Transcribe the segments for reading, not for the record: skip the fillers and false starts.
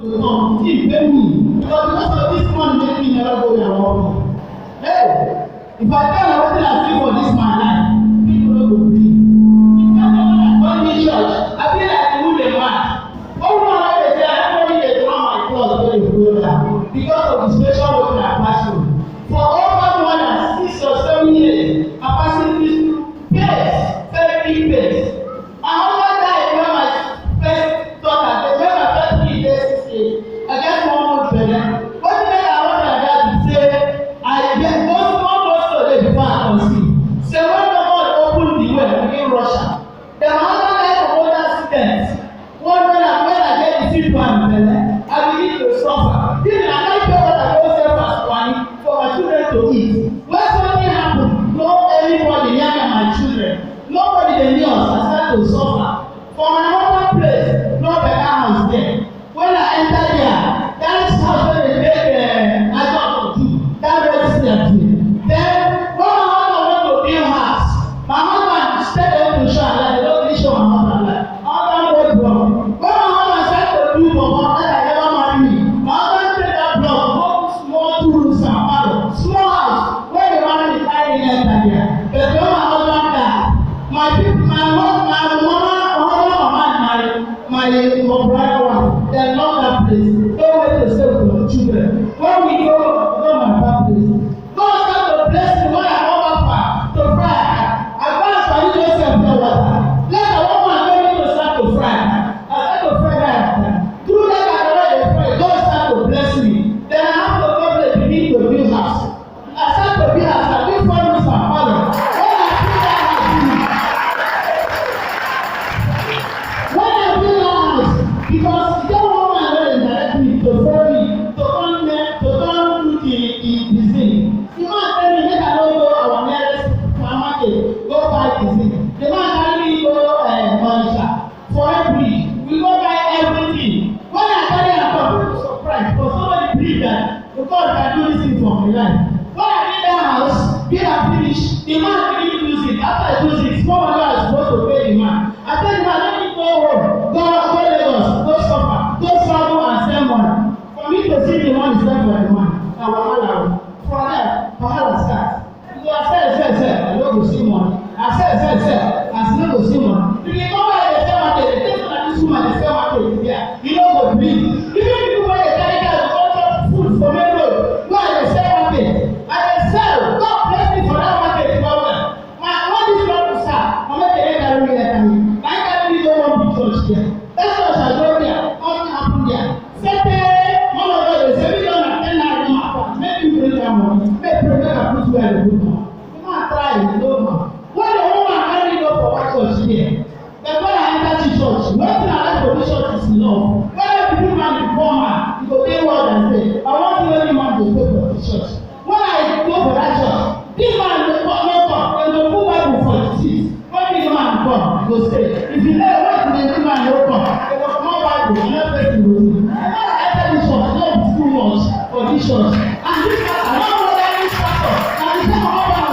No, see, pay me. Because most of this money make me never go there work. Hey, if I tell you what I see for this my life, people don't go believe. If I tell you that in church, I feel like who they want. One woman they say, everybody they draw my clothes when they go there because of the special work I pass through. For over more than 6 or 7 years, I pass through this pace, very big pace. My husband died when my first daughter, when my first 3 days, I get 1 month pregnant. What the heck I want my dad to say? I get one month before I conceive. So when the Lord opened the way in Russia, the husband died of other accidents. When I get the seed one, I begin to suffer. Even I can't pay what I go sell for money for my children to eat. When something happen, no anybody near my children. Nobody they knew us. I start to suffer. For my mother place, no better house there. When I enter there, that house where they make I don't do that register. Then when my husband went to build house, my husband stayed there to show like they don't really show my husband like husband was wrong. When my husband started to do for my that I never marry me, my husband take that block, go small 2 rooms and parlor, small house where the man is carrying enter there. But when my husband died, my people, my brother one, they love that place. Don't wait to stay with your children. When we go my place, God start to bless me when I come back far to fry. I go and study Joseph pure water. Let the woman tell me to start to fry. I start to fry that. Through that I already fry. God start to bless me. Then I have to go to the beginning to build house. I start to build house. I build 4 rooms and parlor. Because the woman will direct me to follow me to come there to come do the thing. The man tell me make I no go our nearest supermarket go buy the thing. The man carry me go Manisha for every we go buy everything. When I carry am come people surprise because somebody believe that God can do this thing for my life. When I reach that house, build and finish, the man begin use it. After I use it, small money I supposed to pay the man. I tell the man let me go home, go Lagos, go suffer, go travel and send money. For me to see the money spent for the man, na wahala. For there, wahala start. So I sell, I no go see money. I sell, I still no go see money. If you come back the same market, the person that this woman the same market there, you no go believe. Even people wey dey carry car go chop food for main road, go at the same market. I dey sell, God bless me for that market well well. My when this people start, mama dey carry me like me. I carry me go one big church there. That church I go there, nothing happen there. Sete, one of them say we don at 10 naira no matter. Make you bring that money, make pray make I put where the good man. You man try, you know man. When the woman carry me go for one church here, then when I enter the church, wetin I like for this church is love. When I begin man the poor man, you go tell what I say. I want to let the man to pay for the church. When I go for that church, this man dey come no come, dem go put Bible for the seat. When this man come, he go stay. If you let wait till the man no come, dem go comot Bible, you no face the road. And when I enter this church, I no be too much for this church. And this man, I no know that this pastor, na the same husband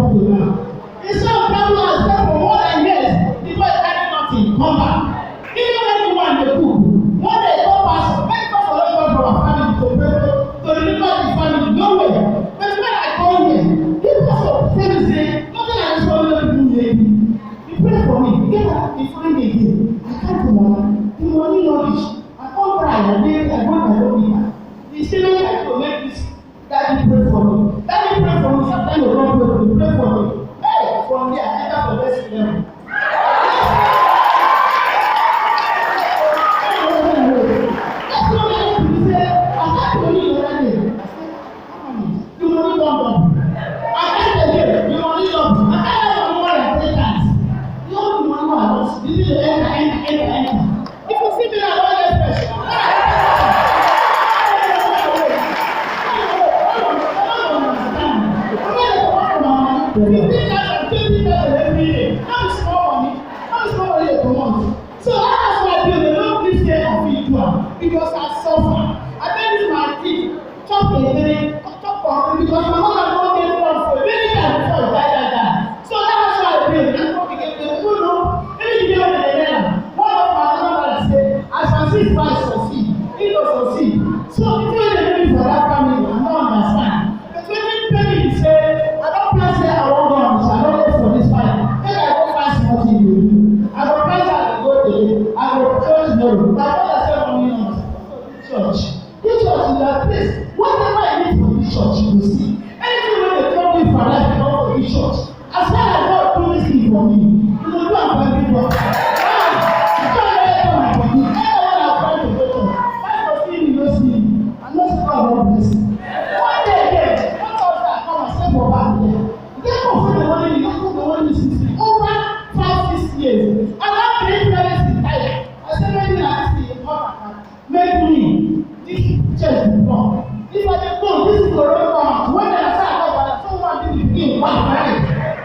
of people now. Instead of travel and stay for more than years before you carry nothing, come back. Even when you want the cook, one day go pass, make us for our family to pray to deliver the family, no way. But when I come here, this pastor tell me say, nothing like this one will do here. He pray for me, get up, he find me again. I can't do the money no reach. I come cry, I go my own people. He say make I go make this daddy pray for me. Daddy pray for me, sometimes you don't pray for me, pray for me. Hey, from there I enter the best level. Because I suffer. I tell you my teeth, chop because my mother don't get one for many times before I die. So that's why I pray. That's what we get to know. Maybe you know the one of my grandmother say, I shall see if I succeed. He will succeed. So if you are living for that family, I don't understand. But when you tell me, say, I don't plan say I won't go on this, I don't go for this fight. Then I go find something to do. I go plan say I go today. I go church tomorrow. My mother say money on church. This church is that place. Whatever I need for this church, you will see. Anything when they tell me for life, you know for this church. As far as God do this thing for me, you will do am for everybody. You can't let go my body. Anyone I try to go to, pastor see me, no see me. I know say God won't bless me. One day again, one pastor come and stay for back there. You get confirm the money, you don't put the money 60. Over 5-6 years. And that great parents retired. I said, maybe I see a part make me this church is wrong. If I dey go, this is the road come. When I say I go, but someone did it again. One time,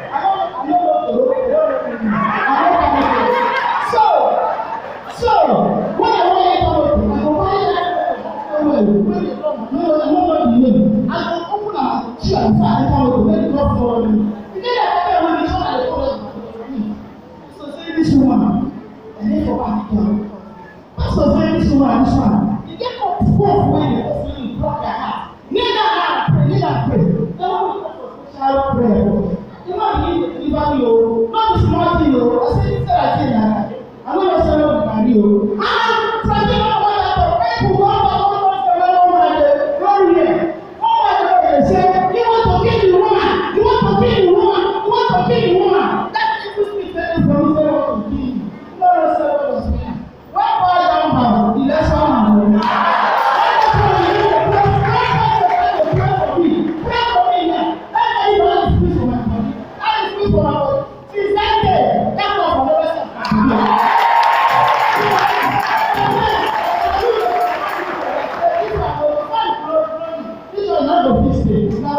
I don't know the road. So when I want to go, I go buy that. When they come, no, I go open up chair and I come to make it up for me. You get that when you show I go. So say this woman, and then for back down. Pastor say this one. You get up forth when you hopefully block your heart. Kneel down and pray. Don't go for special prayer. You know you need to deliver you. Not the small thing, I say this I say that. I'm not saying what I do. I'm trying to know what I do. People go out glory here. Oh my God, say you want to kill the woman. You want to kill the woman. You want to kill the woman. That is what we tell you from the want to kill you. You know say what was me. Why boy down now? The last one. Pray for me now. Let me know the peace for my body. I am peace for my body. Since that day, that was for the rest of my life. This was not the peace day. Now